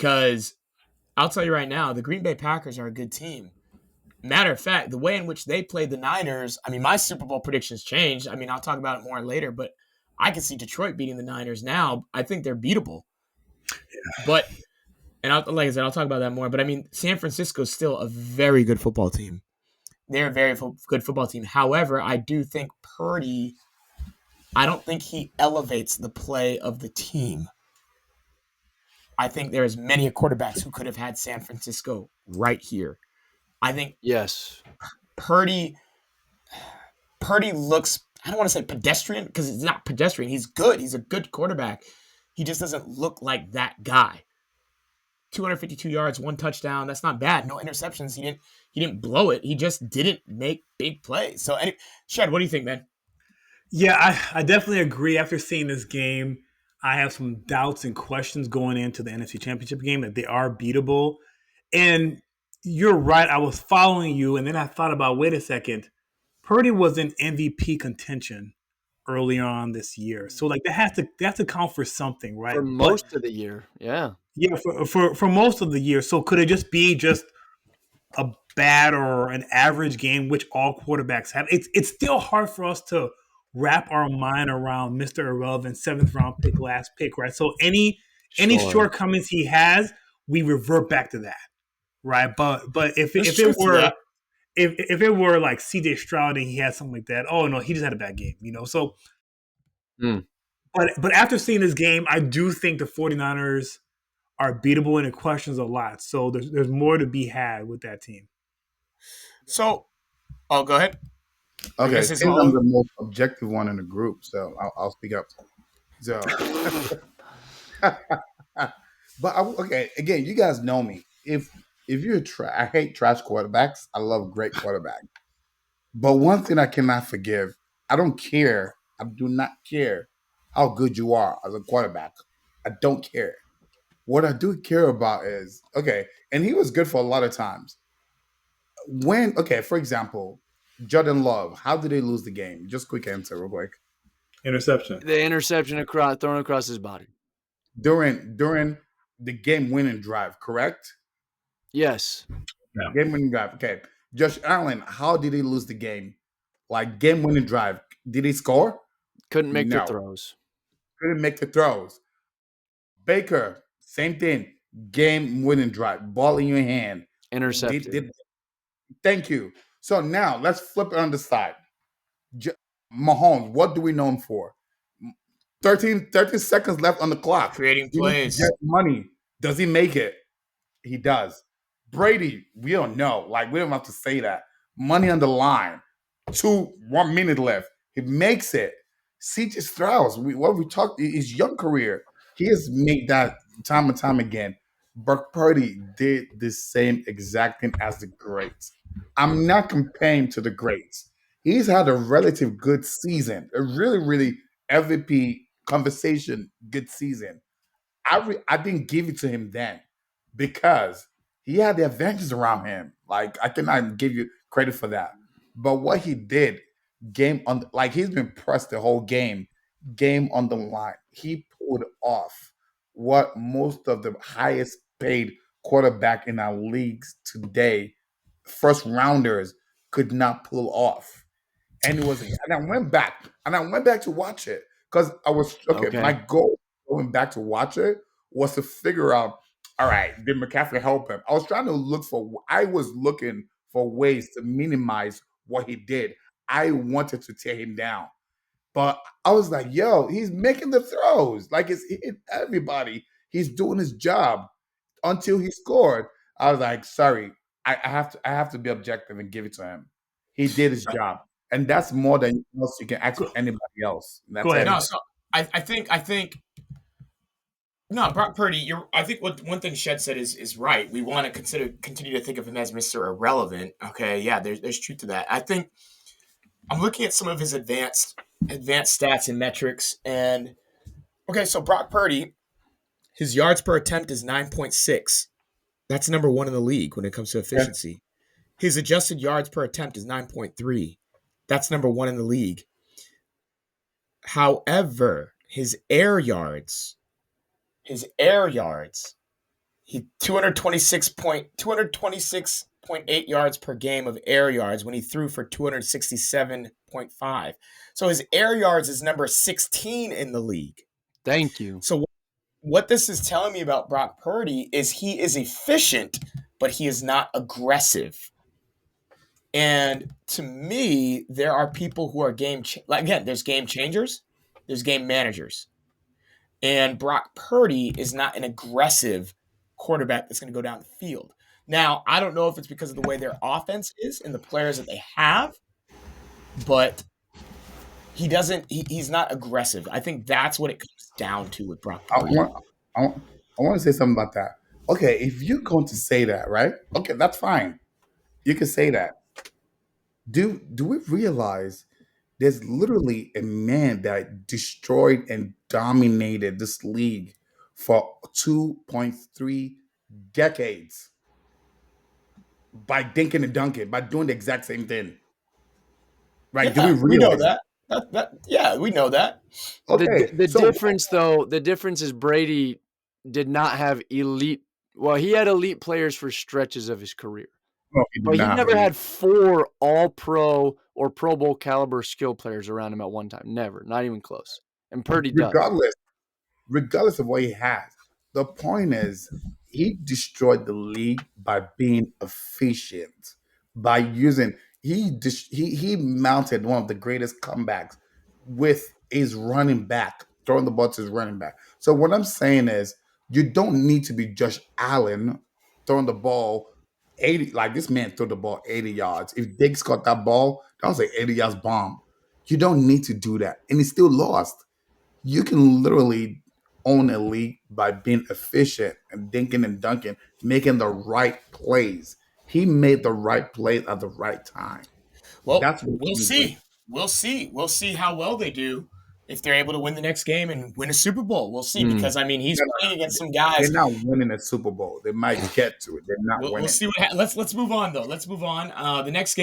because I'll tell you right now, the Green Bay Packers are a good team. Matter of fact, the way in which they played the Niners, I mean, my Super Bowl predictions changed. I mean, I'll talk about it more later, but I can see Detroit beating the Niners now. I think they're beatable. But, like I said, I'll talk about that more. But I mean, San Francisco's still a very good football team. They're a very good football team. However, I do think Purdy, I don't think he elevates the play of the team. I think there's many quarterbacks who could have had San Francisco right here. I think Yes. Purdy looks, I don't want to say pedestrian because he's not pedestrian. He's good. He's a good quarterback. He just doesn't look like that guy. 252 yards, 1 touchdown. That's not bad. No interceptions. He didn't blow it. He just didn't make big plays. So, Shed, what do you think, man? Yeah, I definitely agree. After seeing this game, I have some doubts and questions going into the NFC Championship game that they are beatable. And you're right. I was following you, and then I thought about, wait a second. Purdy was in MVP contention earlier on this year. So, like, that has to count for something, right? For most of the year, yeah. Yeah, for most of the year. So could it just be a bad or an average game, which all quarterbacks have? It's still hard for us to wrap our mind around Mr. Irrelevant, 7th-round pick, last pick, right? So any shortcomings he has, we revert back to that, right? But if it were like C.J. Stroud and he had something like that, oh no, he just had a bad game, So, but after seeing this game, I do think the 49ers are beatable, and it questions a lot. So there's more to be had with that team. So, go ahead. Okay, since I'm the most objective one in the group, so I'll speak up. So, but okay, again, you guys know me. If you're I hate trash quarterbacks. I love great quarterbacks. But one thing I cannot forgive, I don't care. I do not care how good you are as a quarterback. I don't care. What I do care about is, okay, and he was good for a lot of times. For example, Jordan Love, how did they lose the game? Just quick answer, real quick. Interception. The interception thrown across his body. During the game-winning drive, correct? Yes. Yeah. Game-winning drive, okay. Josh Allen, how did he lose the game? Like, game-winning drive, did he score? Couldn't make the throws. Couldn't make the throws. Baker, same thing. Game-winning drive, ball in your hand. Intercepted. Thank you. So now let's flip it on the side. Mahomes, what do we know him for? 13 seconds left on the clock. Creating plays. Get money. Does he make it? He does. Brady, we don't know. Like, we don't have to say that. Money on the line. 1 minute left. He makes it. C.J. Stroud, what we talked, his young career, he has made that time and time again. Brock Purdy did the same exact thing as the greats. I'm not comparing to the greats. He's had a relative good season, a really, really MVP conversation good season. I didn't give it to him then because he had the advantages around him. Like, I cannot give you credit for that. But what he did, he's been pressed the whole game on the line. He pulled off what most of the highest paid quarterback in our leagues today, first rounders, could not pull off. And it was, and I went back to watch it because I was okay. My goal going back to watch it was to figure out, all right, did McCaffrey help him? I was looking for ways to minimize what he did. I wanted to tear him down. But I was like, yo, he's making the throws. Like, it's hitting everybody. He's doing his job until he scored. I was like, sorry, I have to be objective and give it to him. He did his job. And that's more than else you can ask for anybody else. That's Go ahead. No, so I think no, Brock Purdy, I think what one thing Shed said is right. We want to continue to think of him as Mr. Irrelevant. Okay, yeah, there's truth to that. I think I'm looking at some of his advanced stats and metrics, and okay, so Brock Purdy, his yards per attempt is 9.6. That's number 1 in the league when it comes to efficiency. Yeah. His adjusted yards per attempt is 9.3. That's number 1 in the league. However, his air yards, He 226.8 yards per game of air yards when he threw for 267.5. So his air yards is number 16 in the league. Thank you. So what this is telling me about Brock Purdy is he is efficient, but he is not aggressive. And to me, there are people who are again, there's game changers, there's game managers. And Brock Purdy is not an aggressive quarterback that's going to go down the field. Now, I don't know if it's because of the way their offense is and the players that they have, but he's not aggressive. I think that's what it comes down to with Brock Purdy. I want to say something about that. Okay, if you're going to say that, right? Okay, that's fine. You can say that. Do we realize there's literally a man that destroyed and dominated this league for 2.3 decades by dinking and dunking, by doing the exact same thing? Right? Yeah, Do we we know realize that. Yeah, we know that. Okay, The so difference, though, the difference is Brady did not have elite. Well, he had elite players for stretches of his career, no, he did but he not never really. had 4 All-Pro or Pro Bowl caliber skill players around him at one time. Never, not even close. And Purdy does. regardless of what he has. The point is, he destroyed the league by being efficient, by using he mounted one of the greatest comebacks with his running back, throwing the ball to his running back. So what I'm saying is, you don't need to be Josh Allen throwing the ball 80, like this man threw the ball 80 yards. If Diggs caught that ball, that was an 80 yards bomb. You don't need to do that. And he still lost. You can literally own a league by being efficient and dinking and dunking, making the right plays. He made the right plays at the right time. Well, That's what we'll he's see. We'll see. We'll see how well they do if they're able to win the next game and win a Super Bowl. We'll see because I mean he's playing against some guys. They're not winning a Super Bowl. They might get to it. They're not We'll winning. see what let's move on though. Let's move on. The next game.